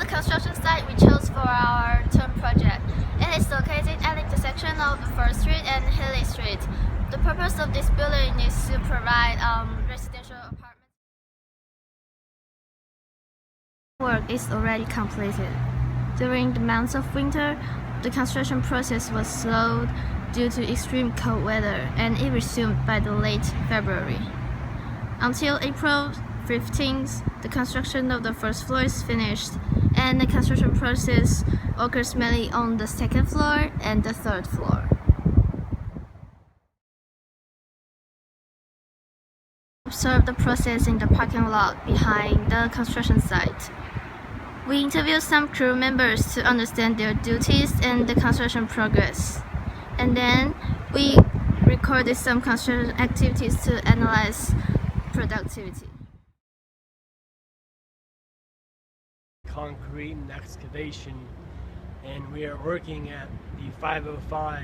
construction site we chose for our term project. It is located at the intersection of First Street and Haley Street. The purpose of this building is to provide residential apartments. Work is already completed. During the months of winter, the construction process was slowed due to extreme cold weather, and it resumed by the late February. Until April 15th, the construction of the first floor is finished, and the construction process occurs mainly on the second floor and the third floor. Observe the process in the parking lot behind the construction site. We interviewed some crew members to understand their duties and the construction progress. And then we recorded some construction activities to analyze productivity. Concrete and excavation, and we are working at the 505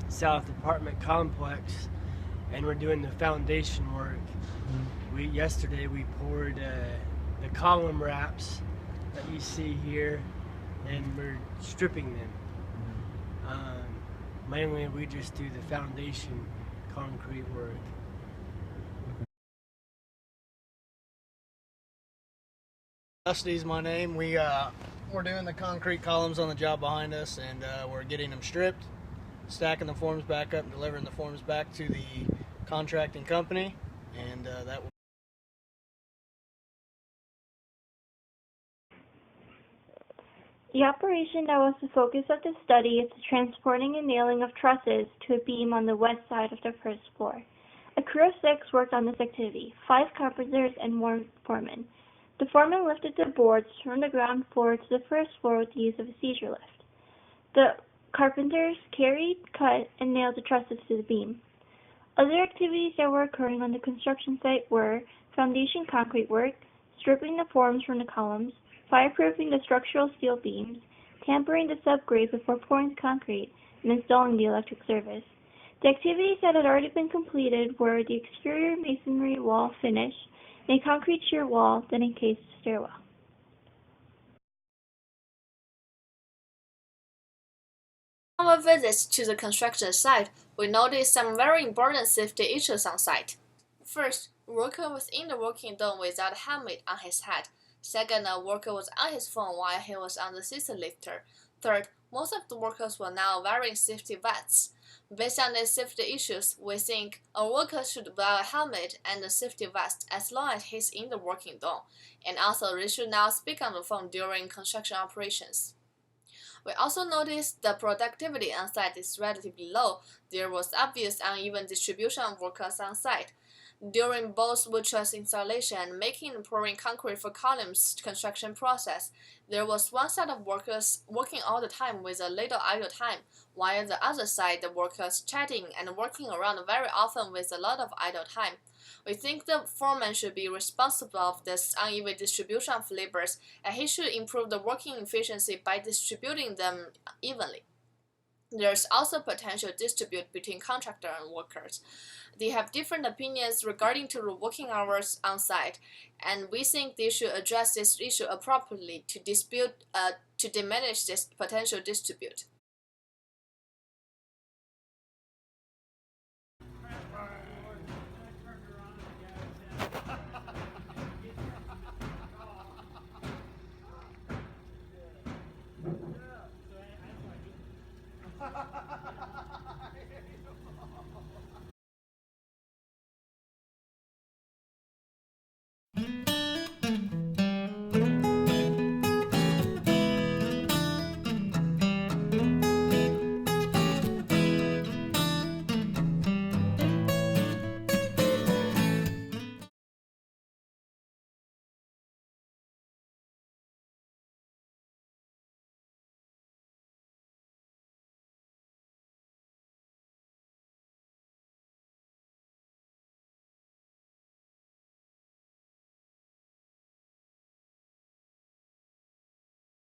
South Apartment Complex, and we're doing the foundation work. Yesterday we poured the column wraps that you see here, and we're stripping them. Mainly we just do the foundation concrete work. Dusty's my name. We're doing the concrete columns on the job behind us, and we're getting them stripped, stacking the forms back up, and delivering the forms back to the contracting company, and that will. The operation that was the focus of the study is the transporting and nailing of trusses to a beam on the west side of the first floor. A crew of 6 worked on this activity, 5 carpenters and 1 foreman. The foreman lifted the boards from the ground floor to the first floor with the use of a seizure lift. The carpenters carried, cut, and nailed the trusses to the beam. Other activities that were occurring on the construction site were foundation concrete work, stripping the forms from the columns, fireproofing the structural steel beams, tampering the subgrade before pouring concrete, and installing the electric service. The activities that had already been completed were the exterior masonry wall finish, and a concrete shear wall that encased the stairwell. On our visit to the construction site, we noticed some very important safety issues on site. First, a worker was in the working dome without a helmet on his head. Second, a worker was on his phone while he was on the scissor lifter. Third, most of the workers were now wearing safety vests. Based on these safety issues, we think a worker should wear a helmet and a safety vest as long as he's in the working dome, and also they should not speak on the phone during construction operations. We also noticed the productivity on site is relatively low. There was obvious uneven distribution of workers on site. During both wood truss installation and making and pouring concrete for columns construction process, there was one set of workers working all the time with a little idle time, while the other side the workers chatting and working around very often with a lot of idle time. We think the foreman should be responsible of this uneven distribution of labors, and he should improve the working efficiency by distributing them evenly. There's also potential dispute between contractor and workers. They have different opinions regarding to the working hours on site, and we think they should address this issue appropriately to diminish this potential dispute.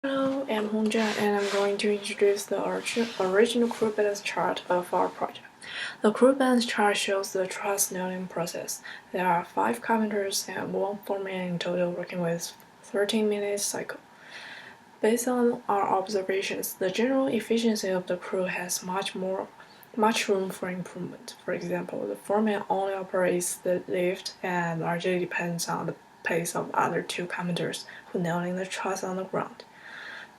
Hello, I'm Hongjian, and I'm going to introduce the original crew balance chart of our project. The crew balance chart shows the truss nailing process. There are 5 carpenters and 1 foreman in total working with 13-minute cycle. Based on our observations, the general efficiency of the crew has much room for improvement. For example, the foreman only operates the lift and largely depends on the pace of other two carpenters who nailing the truss on the ground.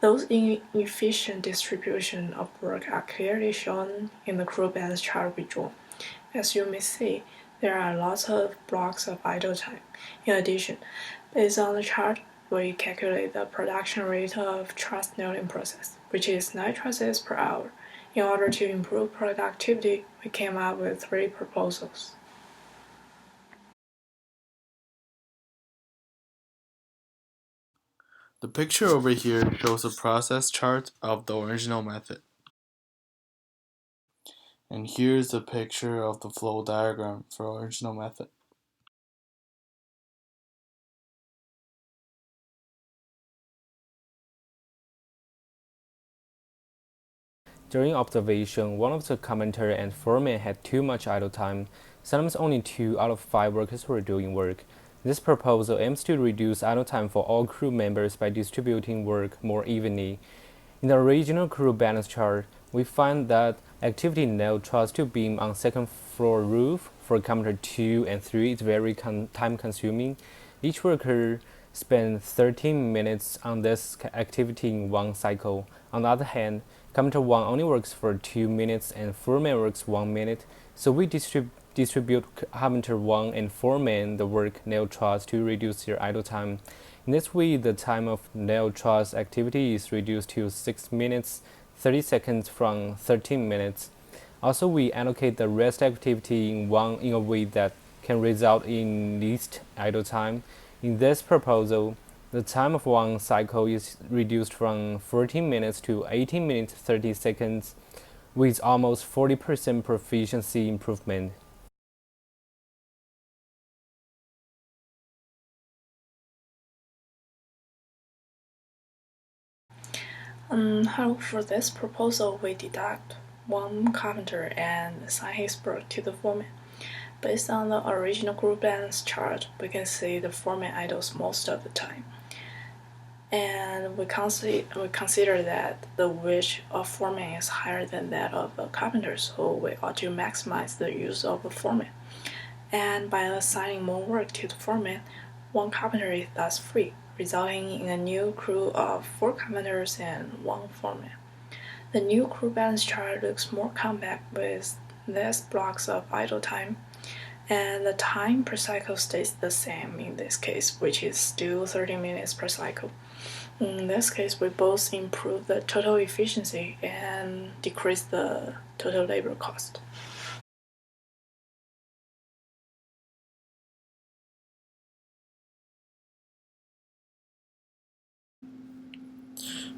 Those inefficient distribution of work are clearly shown in the crew balance chart we draw. As you may see, there are lots of blocks of idle time. In addition, based on the chart, we calculate the production rate of truss nailing process, which is 9 trusses per hour. In order to improve productivity, we came up with 3 proposals. The picture over here shows a process chart of the original method. And here's a picture of the flow diagram for the original method. During observation, one of the commentator and foreman had too much idle time. Sometimes only 2 out of 5 workers were doing work. This proposal aims to reduce idle time for all crew members by distributing work more evenly. In the original crew balance chart, we find that activity nailed truss to beam on second floor roof for commentator 2 and 3 is very time consuming. Each worker spends 13 minutes on this activity in one cycle. On the other hand, commentator 1 only works for 2 minutes and foreman works 1 minute, so we distribute commentator 1 and foreman the work nail truss to reduce their idle time. In this way, the time of nail truss activity is reduced to 6 minutes 30 seconds from 13 minutes. Also, we allocate the rest activity in a way that can result in least idle time. In this proposal, the time of one cycle is reduced from 14 minutes to 18 minutes 30 seconds, with almost 40% proficiency improvement. For this proposal, we deduct one carpenter and assign his work to the foreman. Based on the original group balance chart, we can see the foreman idles most of the time. And we consider that the wage of foreman is higher than that of a carpenter, so we ought to maximize the use of a foreman. And by assigning more work to the foreman, one carpenter is thus free, resulting in a new crew of 4 carpenters and 1 foreman. The new crew balance chart looks more compact with less blocks of idle time, and the time per cycle stays the same in this case, which is still 30 minutes per cycle. In this case, we both improve the total efficiency and decrease the total labor cost.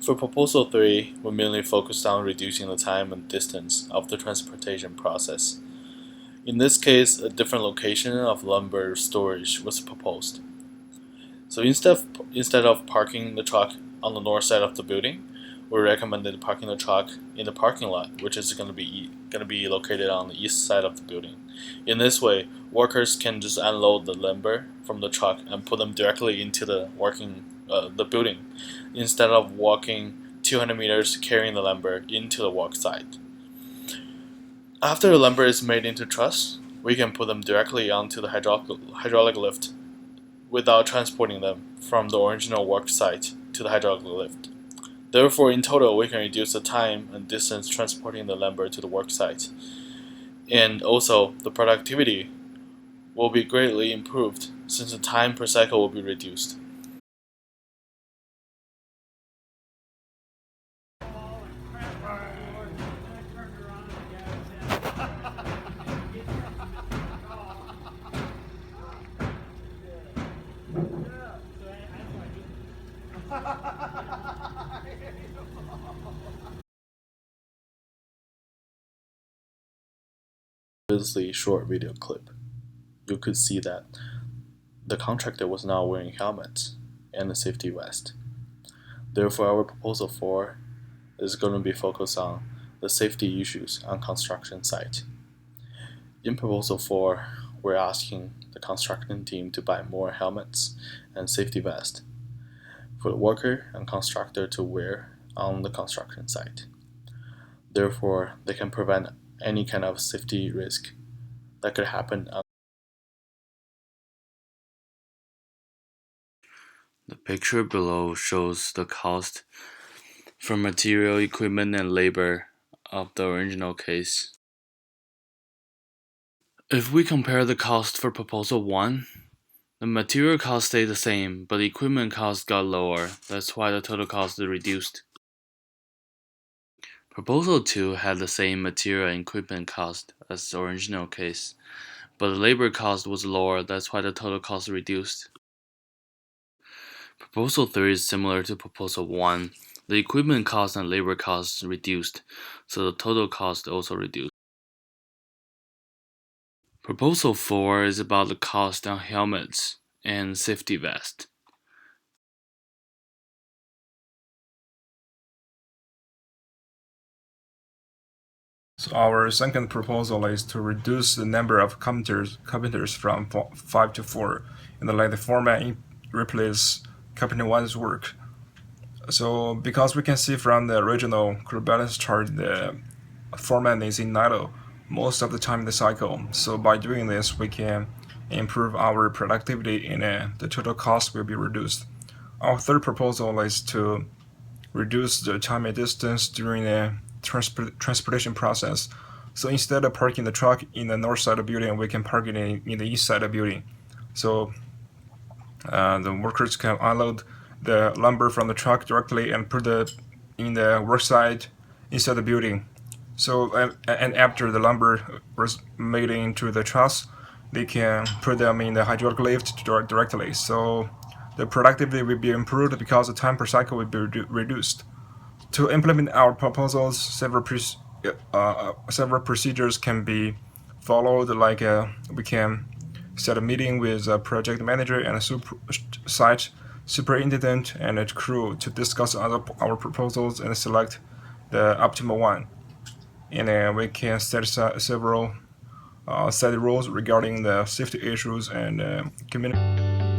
For Proposal 3, we mainly focused on reducing the time and distance of the transportation process. In this case, a different location of lumber storage was proposed. So instead of parking the truck on the north side of the building, we recommended parking the truck in the parking lot, which is going to be located on the east side of the building. In this way, workers can just unload the lumber from the truck and put them directly into the building, instead of walking 200 meters carrying the lumber into the work site. After the lumber is made into truss, we can put them directly onto the hydraulic lift without transporting them from the original work site to the hydraulic lift. Therefore, in total, we can reduce the time and distance transporting the lumber to the work site. And also, the productivity will be greatly improved since the time per cycle will be reduced. Previously short video clip, you could see that the contractor was not wearing helmets and a safety vest. Therefore, our proposal 4 is going to be focused on the safety issues on construction site. In proposal 4, we're asking the construction team to buy more helmets and safety vests. for the worker and constructor to wear on the construction site. Therefore, they can prevent any kind of safety risk that could happen. The picture below shows the cost for material, equipment, and labor of the original case. If we compare the cost for Proposal 1, the material cost stayed the same, but the equipment cost got lower. That's why the total cost is reduced. Proposal 2 had the same material and equipment cost as the original case, but the labor cost was lower. That's why the total cost is reduced. Proposal 3 is similar to Proposal 1. The equipment cost and labor costs reduced, so the total cost also reduced. Proposal 4 is about the cost on helmets and safety vests. So our second proposal is to reduce the number of carpenters from 5 to 4 and let the foreman replace carpenter 1's work. So because we can see from the original group balance chart, the foreman is in idle most of the time in the cycle. So by doing this, we can improve our productivity and the total cost will be reduced. Our third proposal is to reduce the time and distance during the transportation process. So instead of parking the truck in the north side of the building, we can park it in the east side of the building. So the workers can unload the lumber from the truck directly and put it in the work site inside the building. So and after the lumber was made into the truss, they can put them in the hydraulic lift directly. So the productivity will be improved because the time per cycle will be reduced. To implement our proposals, several procedures can be followed. Like we can set a meeting with a project manager and a site superintendent and a crew to discuss our proposals and select the optimal one. And we can set several set rules regarding the safety issues and community.